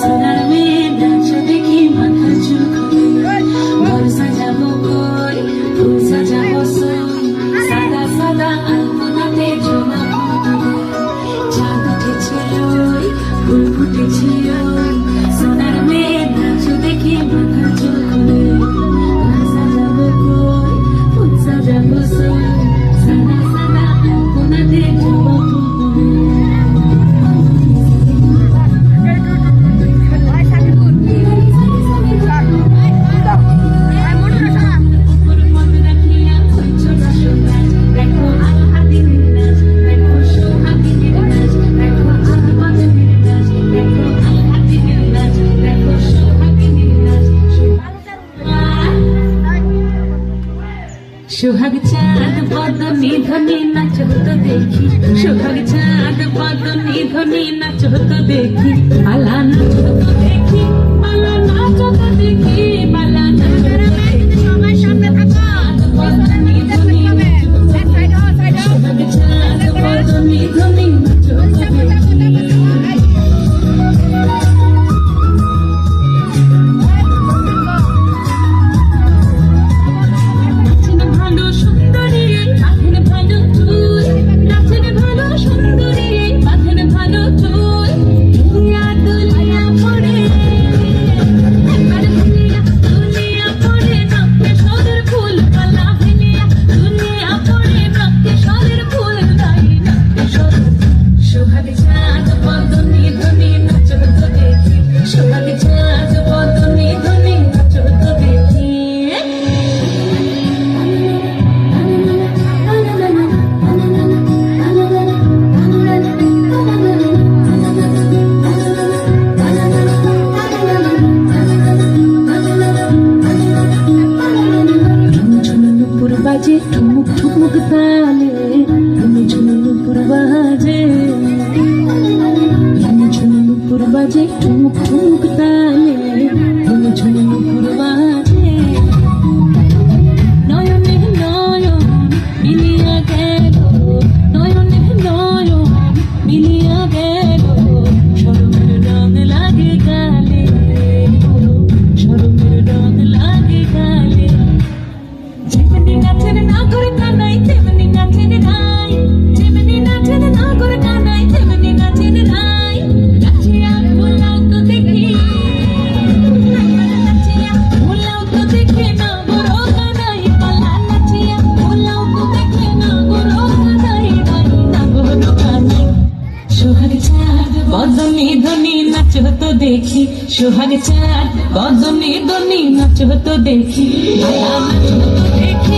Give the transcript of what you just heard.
সোনার মেয়ে নাচ দেখি মাথা চুল খুলে ঘর সাজাবো কই ফুল সাজাবো সই সাদা সাদা আলপনাতে জমা চাঁদ উঠেছিল ফুল ফুটেছিল সোনার মেয়ে নাচ দেখি মাথা চুল খুলে ঘর সাজাবো কই ফুল সাজাবো সই সাদা সাদা আলপনাতে জমা সোহাগ চাঁদ বদনি ধনি নাচ তো দেখি সোহাগ চাঁদ বদনি ধনি নাচ তো দেখি পালা নাচ তো দেখি পালা নাচ তো দেখি পালা নাচ সবাই সামনে থাকো বদনি ধনি সোহাগ চাঁদ বদনি ধনি নাচ তো দেখি বাজে ঠুমুক ঠুমুক তালে তুমি ঝুনুপুর বাজে তুমি ঝুনুপুর বাজে ঠুমুক ঠুমুক তালে তুমি ঝুনুপুর বাজে নয়নে নয়ন মিলিয়া গেল নয়নে নয়ন মিলিয়া গেল শরমের রং লাগে গালে শরমের রং লাগে গালে যেমনি নাচেন না করে কানাই তেমনি নাচেন নাই যেমনি নাচেন না করে কানাই তেমনি নাচেন নাই নাচিয়া ভোলাও তো দেখি নাচিয়া ভোলাও তো দেখে না বড় কানাই পালা নাচিয়া ভোলাও তো দেখে না বড় কানাই না বড় কানাই সোহাগ চাঁদ বদনি ধনি নাচ তো দেখি সোহাগ চাঁদ বদনি ধনি নাচ তো দেখি পালা নাচ তো দেখি